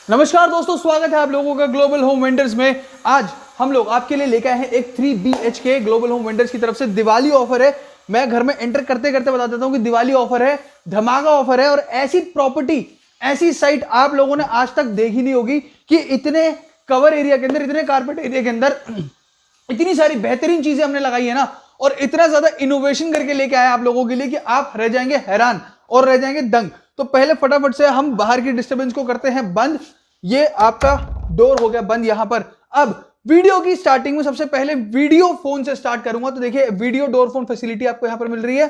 नमस्कार दोस्तों, स्वागत है आप लोगों का ग्लोबल होम वेंडर्स में। आज हम लोग आपके लिए लेकर आए हैं एक 3 BHK ग्लोबल होम वेंडर्स की तरफ से दिवाली ऑफर है। मैं घर में एंटर करते करते बता देता हूं कि दिवाली ऑफर है, धमाका ऑफर है और ऐसी प्रॉपर्टी, ऐसी साइट आप लोगों ने आज तक देखी नहीं होगी कि इतने कवर एरिया के अंदर, इतने कारपेट एरिया के अंदर इतनी सारी बेहतरीन चीजें हमने लगाई है ना, और इतना ज्यादा इनोवेशन करके लेके आए आप लोगों के लिए कि आप रह जाएंगे हैरान और रह जाएंगे दंग। तो पहले फटाफट से हम बाहर की डिस्टर्बेंस को करते हैं बंद। ये आपका डोर हो गया बंद यहां पर। अब वीडियो की स्टार्टिंग में सबसे पहले वीडियो फोन से स्टार्ट करूंगा। तो देखिए, वीडियो डोर फोन फैसिलिटी आपको यहां पर मिल रही है।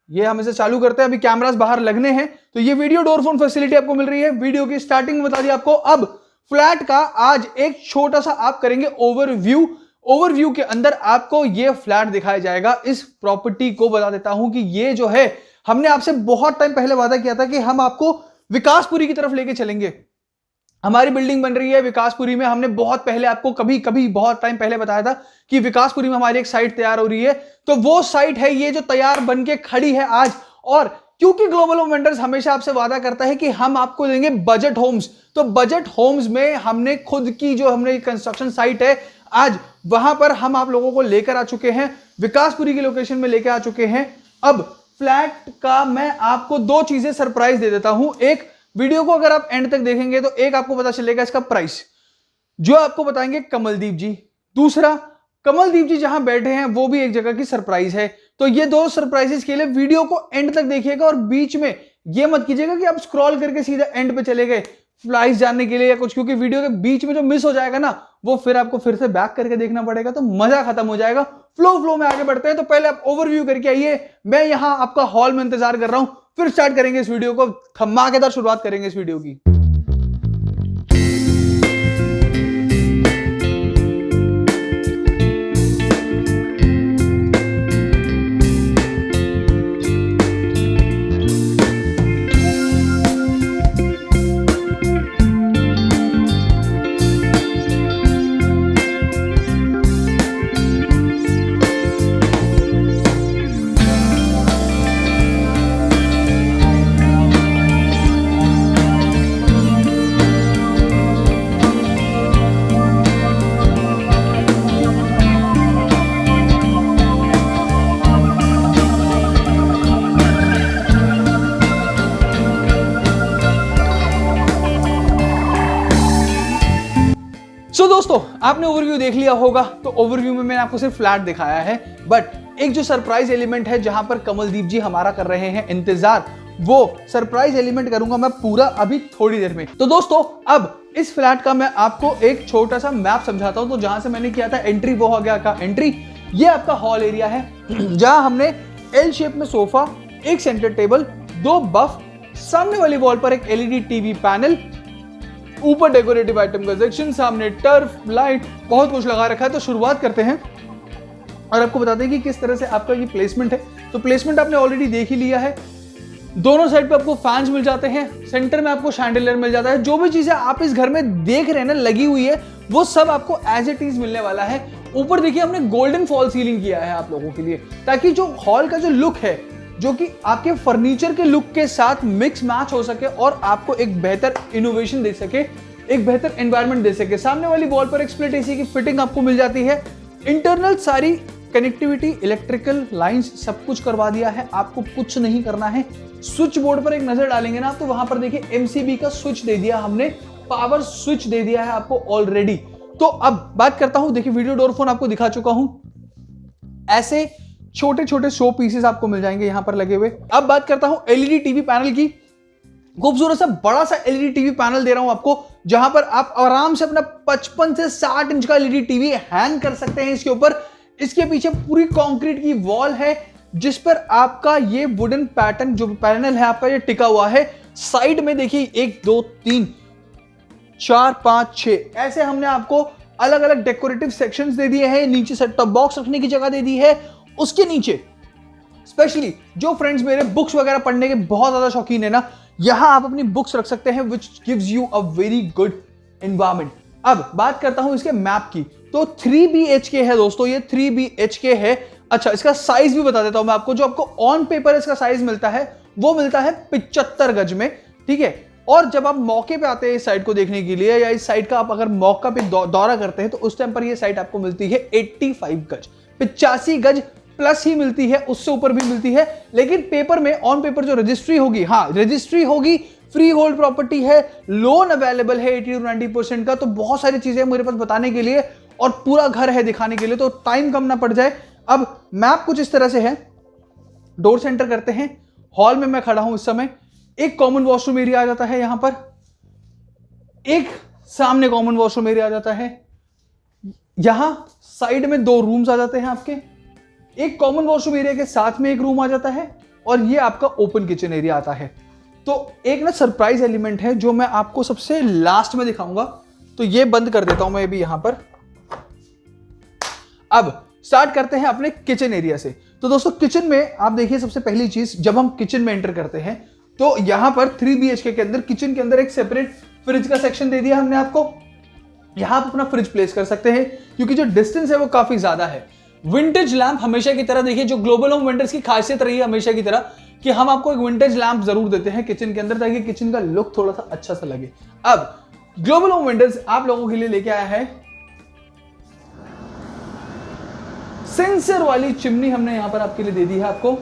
ये हम इसे चालू करते हैं, अभी कैमरास बाहर लगने हैं। तो ये वीडियो डोर फोन फैसिलिटी आपको मिल रही है। वीडियो की स्टार्टिंग में बता दिया आपको। अब फ्लैट का आज एक छोटा सा आप करेंगे ओवरव्यू। ओवरव्यू के अंदर आपको ये फ्लैट दिखाया जाएगा। इस प्रॉपर्टी को बता देता हूं कि ये जो है, हमने आपसे बहुत टाइम पहले वादा किया था कि हम आपको विकासपुरी की तरफ लेके चलेंगे। हमारी बिल्डिंग बन रही है विकासपुरी में। हमने बहुत पहले आपको कभी बहुत टाइम पहले बताया था कि विकासपुरी में हमारी एक साइट तैयार हो रही है। तो वो साइट है ये जो तैयार बन के खड़ी है आज। और क्योंकि ग्लोबल होम वेंडर्स हमेशा आपसे वादा करता है कि हम आपको देंगे बजट होम्स, तो बजट होम्स में हमने खुद की जो हमने कंस्ट्रक्शन साइट है, आज वहां पर हम आप लोगों को लेकर आ चुके हैं। विकासपुरी की लोकेशन में लेकर आ चुके हैं। अब फ्लैट का मैं आपको दो चीजें सरप्राइज दे देता हूं। एक, वीडियो को अगर आप एंड तक देखेंगे तो एक आपको पता चलेगा इसका प्राइस, जो आपको बताएंगे कमलदीप जी। दूसरा, कमलदीप जी जहां बैठे हैं वो भी एक जगह की सरप्राइज है। तो ये दो सरप्राइजेस के लिए वीडियो को एंड तक देखिएगा। और बीच में ये मत कीजिएगा कि आप स्क्रॉल करके सीधा एंड पे चले गए प्राइस जानने के लिए या कुछ, क्योंकि वीडियो के बीच में जो मिस हो जाएगा ना, वो फिर आपको फिर से बैक करके देखना पड़ेगा, तो मजा खत्म हो जाएगा। फ्लो में आगे बढ़ते हैं। तो पहले आप ओवरव्यू करके आइए। मैं यहां आपका हॉल में इंतजार कर रहा हूं, फिर स्टार्ट करेंगे इस वीडियो को। धमाकेदार शुरुआत करेंगे इस वीडियो की। दोस्तों, आपने ओवरव्यू देख लिया होगा। तो ओवरव्यू में मैंने आपको सिर्फ फ्लैट दिखाया है, बट एक जो सरप्राइज एलिमेंट है जहां पर कमलदीप जी हमारा कर रहे हैं इंतजार, वो सरप्राइज एलिमेंट करूंगा मैं पूरा अभी थोड़ी देर में। तो दोस्तों, अब इस फ्लैट का मैं आपको एक छोटा सा मैप समझाता हूं। तो जहां से मैंने किया था एंट्री, वो हो गया का एंट्री। ये आपका हॉल एरिया है जहां हमने एल शेप में सोफा, एक सेंटर टेबल, दो बफ, सामने वाली वॉल पर एक LED टीवी पैनल, ऊपर डेकोरेटिव आइटम का सेक्शन, सामने टर्फ, लाइट, बहुत कुछ लगा रखा है। तो शुरुआत करते हैं और आपको बताते हैं कि किस तरह से आपका ये प्लेसमेंट है। तो प्लेसमेंट आपने ऑलरेडी देख ही लिया है। दोनों साइड पे आपको फैंस मिल जाते हैं, सेंटर में आपको शैंडलियर मिल जाता है। जो भी चीजें आप इस घर में देख रहे हैं ना लगी हुई है, वो सब आपको एज इट इज मिलने वाला है। ऊपर देखिए, हमने गोल्डन फॉल सीलिंग किया है आप लोगों के लिए, ताकि जो हॉल का जो लुक है, जो कि आपके फर्नीचर के लुक के साथ मिक्स मैच हो सके और आपको एक बेहतर इनोवेशन दे सके, एक बेहतर एनवायरनमेंट दे सके। सामने वाली वॉल पर एक स्प्लिट AC की फिटिंग आपको मिल जाती है। इंटरनल सारी कनेक्टिविटी, इलेक्ट्रिकल लाइंस सब कुछ करवा दिया है। आपको कुछ नहीं करना है। स्विच बोर्ड पर एक नजर डालेंगे ना, तो वहां पर देखिए MCB का स्विच दे दिया हमने, पावर स्विच दे दिया है आपको ऑलरेडी। तो अब बात करता हूं, देखिए वीडियो डोर फोन आपको दिखा चुका हूं। ऐसे छोटे छोटे शो पीसेस आपको मिल जाएंगे यहां पर लगे हुए। अब बात करता हूं LED टीवी पैनल की। खूबसूरत सा बड़ा सा LED टीवी पैनल दे रहा हूं आपको, जहां पर आप आराम से अपना 55 से 60 इंच का LED टीवी हैंग कर सकते हैं इसके ऊपर। इसके पीछे पूरी कंक्रीट की वॉल है, जिस पर आपका ये वुडन पैटर्न जो पैनल है आपका ये टिका हुआ है। साइड में देखिए 1 2 3 4 5 6 ऐसे हमने आपको अलग अलग डेकोरेटिव सेक्शंस दे दिए हैं। नीचे सेट टॉप बॉक्स रखने की जगह दे दी है। उसके नीचे स्पेशली जो फ्रेंड्स मेरे बुक्स वगैरह पढ़ने के बहुत ज्यादा शौकीन है ना, यहां आप अपनी बुक्स रख सकते हैं, which gives you a very good environment. अब बात करता हूं इसके मैप की। तो 3 BHK है दोस्तों, ये 3 BHK है। अच्छा, इसका साइज भी बता देता हूं मैं आपको। जो आपको ऑन पेपर इसका साइज मिलता है वो मिलता है 75 गज में, ठीक है। और जब आप मौके पे आते हैं इस साइट को देखने के लिए, या इस साइट का आप अगर मौका पे दौरा करते हैं, तो उस टाइम पर ये साइट आपको मिलती है 85 गज, 85 गज प्लस ही मिलती है, उससे ऊपर भी मिलती है। लेकिन पेपर में, ऑन पेपर जो रजिस्ट्री होगी, हाँ रजिस्ट्री होगी, फ्री होल्ड प्रॉपर्टी है, लोन अवेलेबल है 80 to 90% का, तो बहुत सारी चीजें मेरे पास बताने के लिए और पूरा घर है दिखाने के लिए, तो टाइम कम ना पड़ जाए। अब मैप कुछ इस तरह से है, डोर सेंटर करते हैं, हॉल में मैं खड़ा हूं इस समय, एक कॉमन वॉशरूम एरिया आ जाता है यहां पर, एक सामने कॉमन वॉशरूम एरिया आ जाता है, यहां साइड में 2 रूम्स आ जाते हैं आपके, एक कॉमन वॉशरूम एरिया के साथ में एक रूम आ जाता है, और ये आपका ओपन किचन एरिया आता है। तो एक ना सरप्राइज एलिमेंट है जो मैं आपको सबसे लास्ट में दिखाऊंगा, तो ये बंद कर देता हूं मैं भी यहां पर। अब स्टार्ट करते हैं अपने किचन एरिया से। तो दोस्तों किचन में आप देखिए, सबसे पहली चीज, जब हम किचन में एंटर करते हैं तो यहां पर 3 BHK के अंदर, किचन के अंदर एक सेपरेट फ्रिज का सेक्शन दे दिया हमने आपको। यहां आप अपना फ्रिज प्लेस कर सकते हैं, क्योंकि जो डिस्टेंस है वो काफी ज्यादा है। विंटेज लैंप हमेशा की तरह, देखिए जो ग्लोबल होम वेंडर्स की खासियत रही है हमेशा की तरह, कि हम आपको एक विंटेज लैंप जरूर देते हैं किचन के अंदर, ताकि किचन का लुक थोड़ा सा अच्छा सा लगे। अब ग्लोबल होम वेंडर्स आप लोगों के लिए लेके आया है सेंसर वाली चिमनी, हमने यहां पर आपके लिए दे दी है आपको।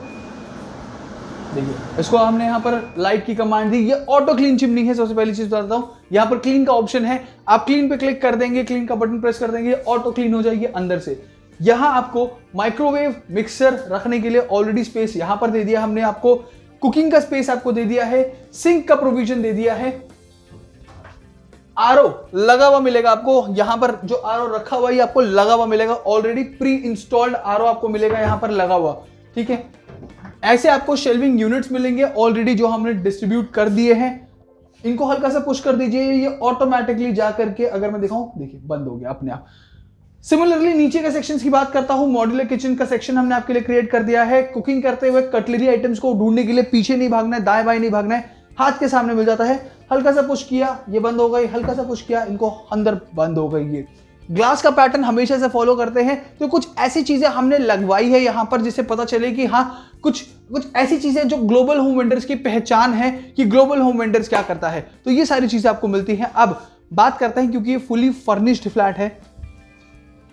देखिए इसको हमने यहां पर लाइट की कमांड दी, ये ऑटो क्लीन चिमनी है। सबसे पहली चीज बताता हूं, यहां पर क्लीन का ऑप्शन है, आप क्लीन पे क्लिक कर देंगे, क्लीन का बटन प्रेस कर देंगे, ऑटो क्लीन हो जाएगी अंदर से। यहां आपको माइक्रोवेव मिक्सर रखने के लिए ऑलरेडी स्पेस यहां पर दे दिया हमने आपको, कुकिंग का स्पेस आपको दे दिया है, सिंक का प्रोविजन दे दिया है, आरओ लगा हुआ मिलेगा आपको यहां पर, जो आरओ रखा हुआ है आपको लगा हुआ मिलेगा, ऑलरेडी प्री इंस्टॉल्ड आरओ आपको मिलेगा यहां पर लगा हुआ, ठीक है। ऐसे आपको शेल्विंग यूनिट्स मिलेंगे ऑलरेडी, जो हमने डिस्ट्रीब्यूट कर दिए हैं। इनको हल्का सा पुश कर दीजिए, ये ऑटोमेटिकली जा करके, अगर मैं दिखाऊं, देखिए बंद हो गया अपने आप। सिमिलरली नीचे के सेक्शंस की बात करता हूं, मॉड्यूलर किचन का सेक्शन हमने आपके लिए क्रिएट कर दिया है। कुकिंग करते हुए कटलरी आइटम्स को ढूंढने के लिए पीछे नहीं भागना है, दाएं बाएं नहीं भागना है, हाथ के सामने मिल जाता है। हल्का सा पुश किया, ये बंद हो गई, हल्का सा पुश किया, इनको अंदर बंद हो गई। ये ग्लास का पैटर्न हमेशा से फॉलो करते हैं, तो कुछ ऐसी चीजें हमने लगवाई है यहां पर, जिससे पता चले कि हाँ कुछ ऐसी चीजें जो ग्लोबल होम वेंडर्स की पहचान है कि ग्लोबल होम वेंडर्स क्या करता है, तो ये सारी चीजें आपको मिलती हैं। अब बात करते हैं, क्योंकि ये फुली फर्निश्ड फ्लैट है,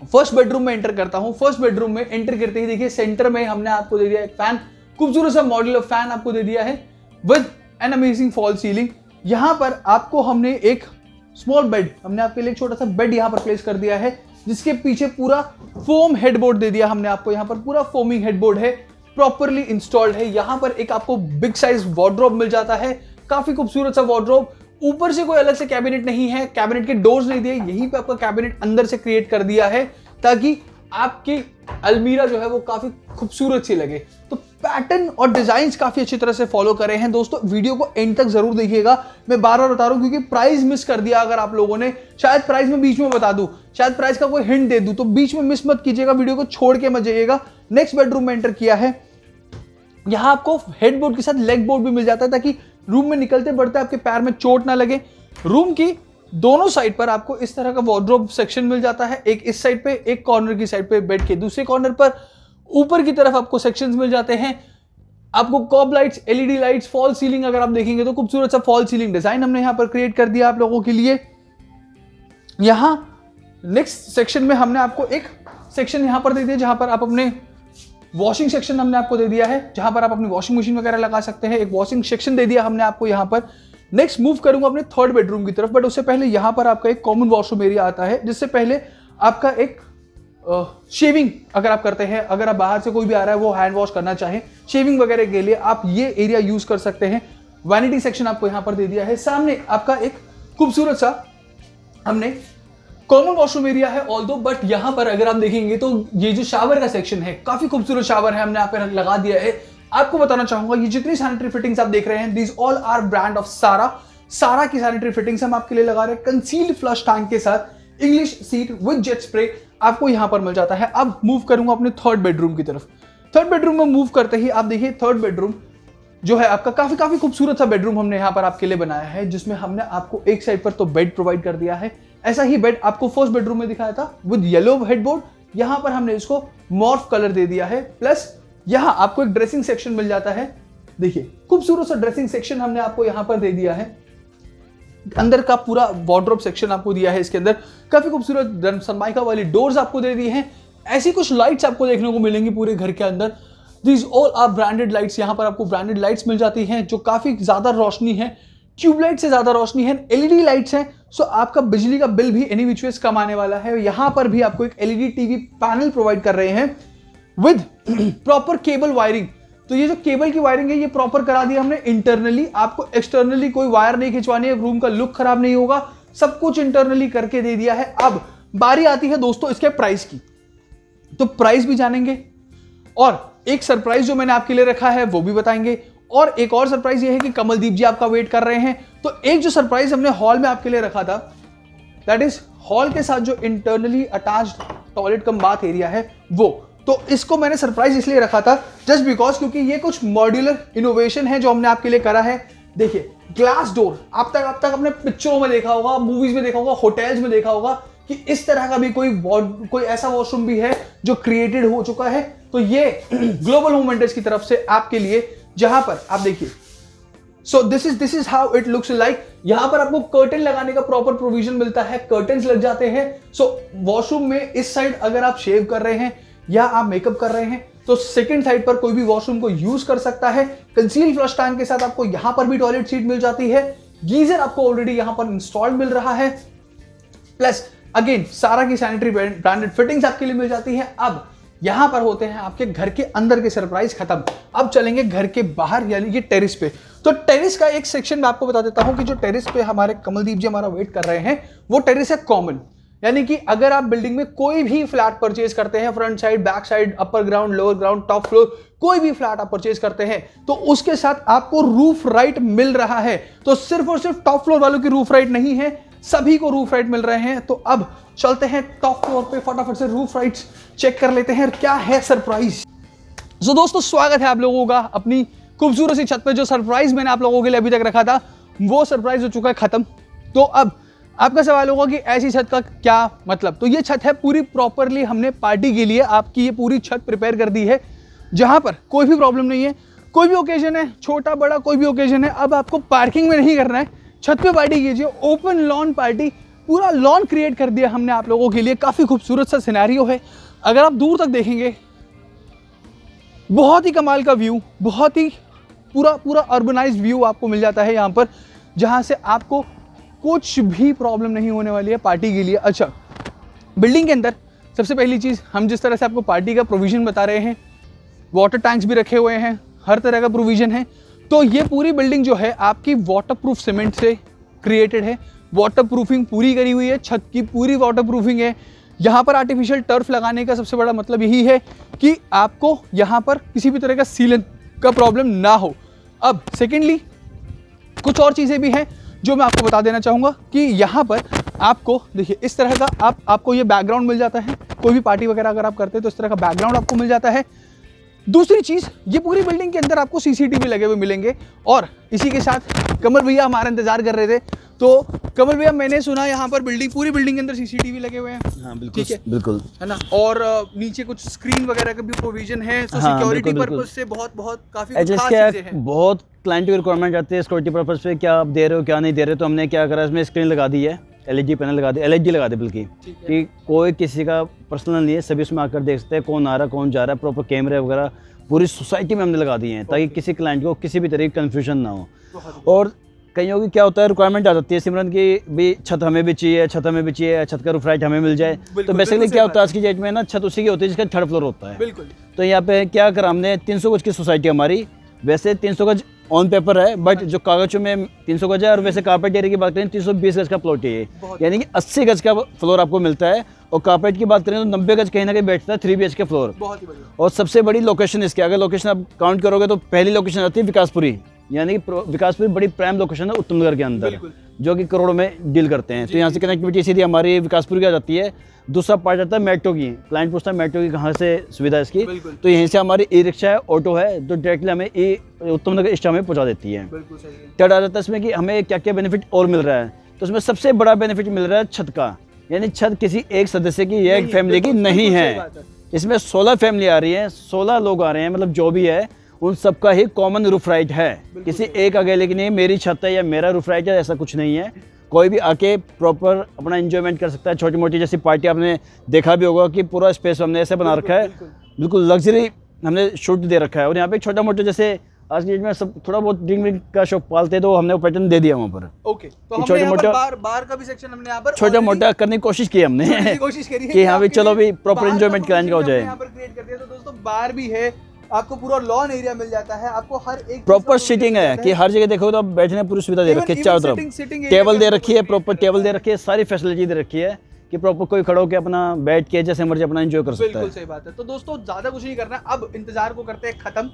फर्स्ट बेडरूम में एंटर करता हूं। फर्स्ट बेडरूम में एंटर करते ही देखिए सेंटर में हमने आपको दे दिया एक फैन, खूबसूरत सा मॉड्यूलर फैन आपको दे दिया है with an amazing fall ceiling. यहां पर आपको हमने एक स्मॉल बेड, हमने आपके लिए एक छोटा सा बेड यहां पर प्लेस कर दिया है, जिसके पीछे पूरा फोम हेडबोर्ड दे दिया हमने आपको, यहां पर पूरा फोमिंग हेडबोर्ड है, प्रॉपरली इंस्टॉल्ड है। यहां पर एक आपको बिग साइज वार्डरोब मिल जाता है, काफी खूबसूरत सा वार्डरोब। ऊपर से कोई अलग से कैबिनेट नहीं है, कैबिनेट के डोर्स नहीं दिए, यहीं पे आपका कैबिनेट अंदर से क्रिएट कर दिया है, ताकि आपकी अलमीरा जो है वो काफी खूबसूरत सी लगे। तो पैटर्न और डिजाइन्स काफी अच्छी तरह से फॉलो करे हैं। दोस्तों वीडियो को एंड तक जरूर देखिएगा, मैं बार बार बता रहा हूं, क्योंकि प्राइस मिस कर दिया अगर आप लोगों ने, शायद प्राइस में बीच में बता दूं, शायद प्राइस का कोई हिंट दे दूं, तो बीच में मिस मत कीजिएगा, वीडियो को छोड़ के मत जाइएगा। नेक्स्ट बेडरूम में एंटर किया है, यहां आपको हेडबोर्ड के साथ लेग बोर्ड भी मिल जाता है, ताकि रूम में निकलते बढ़ते आपके पैर में चोट ना लगे। रूम की दोनों साइड पर आपको इस तरह का वार्डरोब सेक्शन मिल जाता है, एक इस साइड पे, एक कॉर्नर की साइड पे, बेड के दूसरे कॉर्नर पर। ऊपर की तरफ आपको सेक्शंस मिल जाते हैं, आपको cob lights, LED lights, fall ceiling, अगर आप देखेंगे तो खूबसूरत सा फॉल सीलिंग डिजाइन हमने यहां पर क्रिएट कर दिया आप लोगों के लिए। यहां नेक्स्ट सेक्शन में हमने आपको एक सेक्शन यहां पर दे दिया, जहां पर आप अपने वॉशिंग सेक्शन हमने आपको दे दिया है, जहां पर आप अपनी वॉशिंग मशीन वगैरह लगा सकते हैं, एक वॉशिंग सेक्शन दे दिया हमने आपको यहां पर। नेक्स्ट मूव करूंगा अपने थर्ड बेडरूम की तरफ, बट उससे पहले यहां पर आपका एक कॉमन वॉशरूम एरिया आता है, जिससे पहले आपका एक शेविंग अगर आप करते हैं, अगर आप बाहर से कोई भी आ रहा है वो हैंड वॉश करना चाहे, शेविंग वगैरह के लिए आप ये एरिया यूज कर सकते हैं। वैनिटी सेक्शन आपको यहां पर दे दिया है। सामने आपका एक खूबसूरत सा हमने कॉमन वॉशरूम एरिया है ऑल्दो, बट यहां पर अगर आप देखेंगे तो ये जो शावर का सेक्शन है, काफी खूबसूरत शावर है, हमने यहाँ पे लगा दिया है। आपको बताना चाहूंगा, ये जितनी सैनिटरी फिटिंग्स आप देख रहे हैं, these all are brand of सारा। सारा की सैनिटरी फिटिंग्स हम आपके लिए लगा रहे हैं, कंसील्ड फ्लश टैंक के साथ, English seat with jet spray आपको यहां पर मिल जाता है। अब मूव करूंगा अपने थर्ड बेडरूम की तरफ। थर्ड बेडरूम में मूव करते ही आप देखिए, थर्ड बेडरूम जो है आपका काफी खूबसूरत सा बेडरूम हमने यहां पर आपके लिए बनाया है, जिसमें हमने आपको एक साइड पर तो बेड प्रोवाइड कर दिया है, ऐसा ही बेड आपको फर्स्ट बेडरूम में दिखाया था विद येलो हेडबोर्ड, यहां पर हमने इसको मॉर्फ कलर दे दिया है। प्लस यहां आपको एक ड्रेसिंग सेक्शन मिल जाता है, देखिए खूबसूरत सा ड्रेसिंग सेक्शन हमने आपको यहां पर दे दिया है। अंदर का पूरा वार्डरोब सेक्शन आपको दिया है, इसके अंदर काफी खूबसूरत सनमाइका वाली डोर्स आपको दे दी हैं। ऐसी कुछ लाइट्स आपको देखने को मिलेंगी पूरे घर के अंदर। These all are branded lights, यहाँ पर आपको ब्रांडेड लाइट्स मिल जाती हैं जो काफी ज्यादा रोशनी है, ट्यूबलाइट से ज्यादा रोशनी है, एलईडी लाइट्स हैं। सो आपका बिजली का बिल भी एनी विच वेज कम आने वाला है। यहाँ पर भी आपको एक एलईडी टीवी पैनल प्रोवाइड कर रहे हैं विद प्रॉपर केबल वायरिंग। तो ये जो केबल की वायरिंग है ये प्रॉपर करा दिया हमने इंटरनली, आपको एक्सटर्नली कोई वायर नहीं खिंचवानी है, रूम का लुक खराब नहीं होगा, सब कुछ इंटरनली करके दे दिया है। अब बारी आती है दोस्तों इसके प्राइस की, तो प्राइस भी जानेंगे और एक सरप्राइज जो मैंने आपके लिए रखा है वो भी बताएंगे, और एक और सरप्राइज ये है कि कमलदीप जी आपका वेट कर रहे हैं। तो एक जो सरप्राइज हमने हॉल में आपके लिए रखा था, दैट इज हॉल के साथ जो इंटरनली अटैच्ड टॉयलेट कम बाथ एरिया है वो, तो इसको मैंने सरप्राइज इसलिए रखा था जस्ट बिकॉज क्योंकि ये कुछ मॉड्यूलर इनोवेशन है जो हमने आपके लिए करा है। देखिए ग्लास डोर, आप तक अपने पिक्चरों में देखा होगा, मूवीज में देखा होगा, होटल्स में देखा होगा कि इस तरह का भी कोई ऐसा वॉशरूम भी है जो क्रिएटेड हो चुका है। तो ये ग्लोबल होम वेंडर्स की तरफ से आपके लिए, जहां पर आप देखिए, so this is how it looks like. यहां पर आपको कर्टन लगाने का प्रॉपर प्रोविजन मिलता है, कर्टन्स लग जाते हैं। सो वॉशरूम में इस साइड अगर आप शेव कर रहे हैं या आप मेकअप कर रहे हैं तो सेकंड साइड पर कोई भी वॉशरूम को यूज कर सकता है। कंसील फ्लश टैंक के साथ आपको यहां पर भी टॉयलेट सीट मिल जाती है। गीजर आपको ऑलरेडी यहां पर इंस्टॉल्ड मिल रहा है, प्लस अगेन सारा की सैनिटरी ब्रांडेड फिटिंग्स आपके लिए मिल जाती है। अब यहां पर होते हैं आपके घर के अंदर के सरप्राइज खत्म। अब चलेंगे घर के बाहर यानी कि टेरिस पे। तो टेरिस का एक सेक्शन मैं आपको बता देता हूं कि जो टेरिस पे हमारे कमलदीप जी हमारा वेट कर रहे हैं वो टेरिस है कॉमन, यानी कि अगर आप बिल्डिंग में कोई भी फ्लैट परचेज करते हैं, front side, back side, upper ground, lower ground, top floor, कोई भी फ्लैट आप परचेज करते हैं तो उसके साथ आपको रूफ राइट मिल रहा है। तो सिर्फ और सिर्फ टॉप फ्लोर वालों की रूफ राइट नहीं है, सभी को रूफ राइट मिल रहे हैं। तो अब चलते हैं टॉप फ्लोर पे, फटाफट से रूफ राइट्स चेक कर लेते हैं क्या है सरप्राइज। तो दोस्तों स्वागत है आप लोगों का अपनी खूबसूरत सी छत पे। जो सरप्राइज मैंने आप लोगों के लिए अभी तक रखा था वो सरप्राइज हो चुका है खत्म। तो अब आपका सवाल होगा कि ऐसी छत का क्या मतलब। तो ये छत है पूरी प्रॉपरली हमने पार्टी के लिए आपकी ये पूरी छत प्रिपेयर कर दी है, जहां पर कोई भी प्रॉब्लम नहीं है। कोई भी ओकेजन है, छोटा बड़ा कोई भी ओकेजन है, अब आपको पार्किंग में नहीं करना है, छत पे पार्टी कीजिए। ओपन लॉन पार्टी, पूरा लॉन क्रिएट कर दिया हमने आप लोगों के लिए। काफी खूबसूरत सा सिनेरियो है, अगर आप दूर तक देखेंगे बहुत ही कमाल का व्यू, बहुत ही पूरा अर्बनाइज्ड व्यू आपको मिल जाता है यहाँ पर, जहाँ से आपको कुछ भी प्रॉब्लम नहीं होने वाली है पार्टी के लिए। अच्छा, बिल्डिंग के अंदर सबसे पहली चीज़, हम जिस तरह से आपको पार्टी का प्रोविज़न बता रहे हैं, वाटर टैंक्स भी रखे हुए हैं, हर तरह का प्रोविज़न है। तो ये पूरी बिल्डिंग जो है आपकी वाटरप्रूफ सीमेंट से क्रिएटेड है, वाटरप्रूफिंग पूरी करी हुई है, छत की पूरी वाटरप्रूफिंग है। यहाँ पर आर्टिफिशियल टर्फ लगाने का सबसे बड़ा मतलब यही है कि आपको यहाँ पर किसी भी तरह का सीलन का प्रॉब्लम ना हो। अब सेकेंडली कुछ और चीज़ें भी हैं जो मैं आपको बता देना चाहूँगा कि यहाँ पर आपको देखिए इस तरह का आपको ये बैकग्राउंड मिल जाता है। कोई भी पार्टी वगैरह अगर आप करते हैं तो इस तरह का बैकग्राउंड आपको मिल जाता है। दूसरी चीज़, ये पूरी बिल्डिंग के अंदर आपको सीसीटीवी लगे हुए मिलेंगे। और इसी के साथ कमल भैया हमारा इंतजार कर रहे थे, तो कमल भैया मैंने सुना यहाँ पर पूरी बिल्डिंग के अंदर सीसीटीवी लगे हुए हैं। हाँ बिल्कुल, ठीक है, बिल्कुल है ना। और नीचे कुछ स्क्रीन वगैरह का भी प्रोविजन है, तो सिक्योरिटी पर्पज से बहुत काफी खास चीजें हैं। बहुत क्लाइंट की रिक्वायरमेंट आती है सिक्योरिटी पर्पज पे, क्या आप दे रहे हो क्या नहीं दे रहे हो। तो हमने क्या करा, इसमें स्क्रीन लगा दी है, एलईडी पैनल लगा दी, एलईडी लगा दी बल्कि, कि कोई किसी का पर्सनल नहीं है, सभी उसमें आकर देख सकते हैं कौन आ रहा है कौन जा रहा है। प्रॉपर कैमरे वगैरह पूरी सोसाइटी में हमने लगा दिए हैं ताकि किसी क्लाइंट को किसी भी तरह की कन्फ्यूजन ना हो। और कईयों की क्या होता है, रिक्वायरमेंट आ जाती है सिमरन की भी छत हमें भी चाहिए, छत हमें भी चाहिए, छत का रूफ राइट हमें मिल जाए। तो बेसिकली क्या होता है आज की डेट में ना, छत उसी की होती है जिसका थर्ड फ्लोर होता है। बिल्कुल। तो यहाँ पे क्या करा हमने, 300 गज की सोसाइटी हमारी, वैसे 300 गज ऑन पेपर है, बट जो कागजों में 300 गज है, और वैसे कारपेट एरिया की बात करें 320 गज का प्लॉट है, यानी कि 80 गज का फ्लोर आपको मिलता है। और कारपेट की बात करें तो 90 गज कहीं ना कहीं बैठता है 3 BHK फ्लोर। बहुत ही बढ़िया। और सबसे बड़ी लोकेशन इसकी, अगर लोकेशन आप काउंट करोगे तो पहली लोकेशन आती है विकासपुरी, यानी कि विकासपुरी बड़ी प्राइम लोकेशन है उत्तम नगर के अंदर, जो कि करोड़ों में डील करते हैं। तो यहाँ से कनेक्टिविटी सीधी हमारी विकासपुरी की आ जाती है। दूसरा पार्ट आता है मेट्रो की, क्लाइंट पूछता है मेट्रो की कहाँ से सुविधा है इसकी, तो यहीं से हमारी ई रिक्शा है, ऑटो है, जो डायरेक्टली हमें उत्तम नगर स्टॉप में पहुँचा देती है। थर्ड आ जाता है इसमें कि हमें क्या क्या बेनिफिट और मिल रहा है। तो उसमें सबसे बड़ा बेनिफिट मिल रहा है छत का, यानी छत किसी एक सदस्य की या एक फैमिली की नहीं है। इसमें 16 फैमिली आ रही है, 16 लोग आ रहे हैं, मतलब जो भी है उन सबका ही कॉमन रूफ राइट है। किसी एक अकेले की नहीं, मेरी छत है या मेरा रूफ राइट है, ऐसा कुछ नहीं है। कोई भी आके प्रॉपर अपना एंजॉयमेंट कर सकता है। छोटी मोटी जैसी पार्टी आपने देखा भी होगा कि पूरा स्पेस हमने ऐसे बना रखा है, बिल्कुल लग्जरी हमने शूट दे रखा है। और यहाँ पे छोटा मोटा जैसे आज की डेट में सब थोड़ा बहुत ड्रिंक का शॉप पालते हैं, तो हमने वो पैटर्न दे दिया वहाँ पर। ओके, तो हमने यहाँ पर बार का भी सेक्शन हमने यहाँ पर छोटा मोटा करने की कोशिश की हमने कोशिश करी है कि यहाँ पे चलो भी प्रॉपर एंजॉयमेंट क्लाइंट का हो जाए। यहाँ पर क्रिएट कर दिया। तो दोस्तों बार भी है, आपको पूरा लॉन एरिया मिल जाता है, आपको हर एक प्रॉपर सीटिंग है कि हर जगह देखो तो आप बैठने पूरी सुविधा दे रखी है, चारों तरफ टेबल दे रखी है, प्रॉपर टेबल दे रखी है, सारी फैसिलिटी दे रखी है कि प्रॉपर कोई खड़ो के अपना बैठ के जैसे मर्जी अपना एंजॉय कर सकता है। बिल्कुल सही बात है। तो दोस्तों ज्यादा कुछ नहीं करना, अब इंतजार को करते हैं खत्म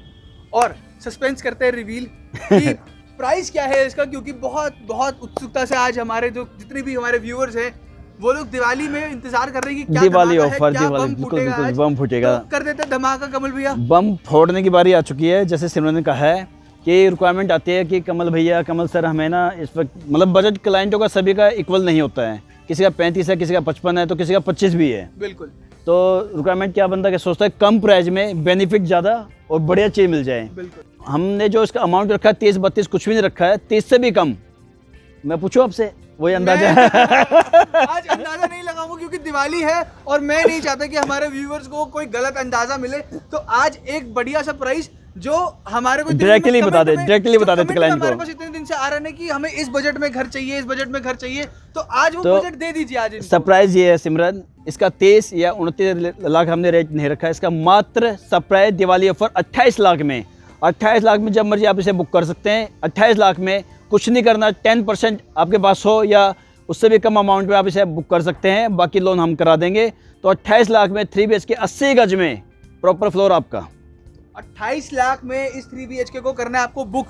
और सस्पेंस करते हैं रिवील कि प्राइस क्या है इसका, क्योंकि बहुत बहुत उत्सुकता से आज हमारे जो जितने भी हमारे व्यूअर्स हैं वो लोग दिवाली में इंतजार कर रहे हैं कि क्या दिवाली धमाका है, ऑफर, क्या दिवाली बम बिल्कुल फूटेगा बिल्कुल आज। बम फूटेगा। तो कर देते हैं धमाका कमल भैया। बम फोड़ने की बारी आ चुकी है। जैसे सिमरन ने कहा है कि रिक्वायरमेंट आती है कि कमल भैया, कमल सर, हमें ना इस वक्त मतलब बजट क्लाइंटों का सभी का इक्वल नहीं होता है। किसी का 35 है, किसी का 55 है, तो किसी का 25 भी है। बिल्कुल। तो रिक्वायरमेंट क्या बंदा क्या सोचता है, कम प्राइस में बेनिफिट ज़्यादा और बढ़िया चीज़ मिल जाए। बिल्कुल। हमने जो इसका अमाउंट रखा है 30-32 कुछ भी नहीं रखा है, 30 से भी कम। मैं पूछूं आपसे, वही अंदाजा है। आज अंदाजा नहीं लगाऊंगा क्योंकि दिवाली है और मैं नहीं चाहता कि हमारे व्यूअर्स को कोई गलत अंदाजा मिले। तो आज एक बढ़िया सा प्राइस जो हमारे को डायरेक्टली बता दे, डायरेक्टली बता देते क्लाइंट को। हमारे पास इतने दिन से आ रहा है कि हमें इस बजट में घर चाहिए, इस बजट में घर चाहिए, तो आज वो तो बजट दे दीजिए आज इनको। सरप्राइज ये है सिमरन, इसका 23 या 29 लाख हमने रेट नहीं रखा है, इसका मात्र सरप्राइज दिवाली ऑफर 28 लाख में। 28 लाख में जब मर्जी आप इसे बुक कर सकते हैं। 28 लाख में कुछ नहीं करना, 10% आपके पास हो या उससे भी कम अमाउंट में आप इसे बुक कर सकते हैं, बाकी लोन हम करा देंगे। तो 28 लाख में 3 BHK 80 गज में प्रॉपर फ्लोर आपका। 28 लाख में इस 3 BHK को करना है आपको बुक,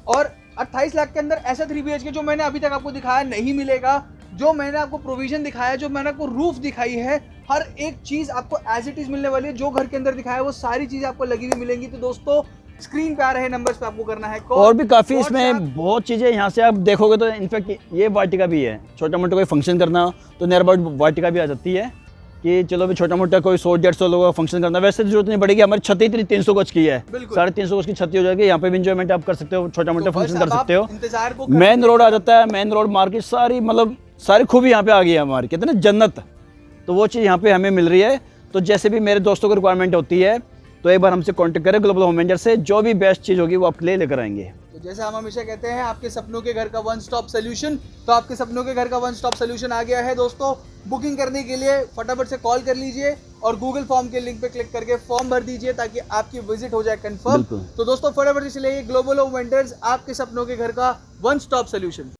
और 28 लाख के अंदर ऐसा 3 BHK जो मैंने अभी तक आपको दिखाया नहीं मिलेगा। जो मैंने आपको प्रोविजन दिखाया, जो मैंने आपको रूफ दिखाई है, हर एक चीज आपको एज इट इज मिलने वाली है। जो घर के अंदर दिखाया है वो सारी चीजें आपको लगी हुई मिलेंगी। तो दोस्तों स्क्रीन पे आ रहे नंबर्स पे आपको करना है कॉल। और भी काफ़ी इसमें बहुत चीज़ें यहाँ से आप देखोगे तो इनफैक्ट ये वाटिका भी है। छोटा मोटा कोई फंक्शन करना हो तो नियर अबाउट वाटिका भी आ जाती है कि चलो भी छोटा मोटा कोई 100-150 लोगों का फंक्शन करना, वैसे तो जरूरत नहीं पड़ेगी। हमारी छत ही 300 गज की है, 350 गज की छत हो जाएगी। यहाँ पे भी इंजॉयमेंट आप कर सकते हो, छोटा मोटा फंक्शन कर सकते हो। मेन रोड आ जाता है, मेन रोड मार्केट सारी मतलब सारी खूबी यहाँ पे आ गई है हमारी, कहते हैं ना जन्नत। तो वो चीज़ यहाँ पे हमें मिल रही है। तो जैसे भी मेरे दोस्तों को रिक्वायरमेंट होती है तो एक बार हमसे कांटेक्ट करें ग्लोबल होम वेंडर से, जो भी बेस्ट चीज़ होगी वो आपके लिए लेकर आएंगे। तो जैसे हम हमेशा कहते हैं आपके सपनों के घर का वन स्टॉप सोल्यूशन, तो आपके सपनों के घर का वन स्टॉप सोल्यूशन आ गया है दोस्तों। बुकिंग करने के लिए फटाफट से कॉल कर लीजिए और गूगल फॉर्म के लिंक पे क्लिक करके फॉर्म भर दीजिए ताकि आपकी विजिट हो जाए कंफर्म। तो दोस्तों फटाफट से चलिए ग्लोबल होम वेंडर्स, आपके सपनों के घर का वन स्टॉप सोल्यूशन।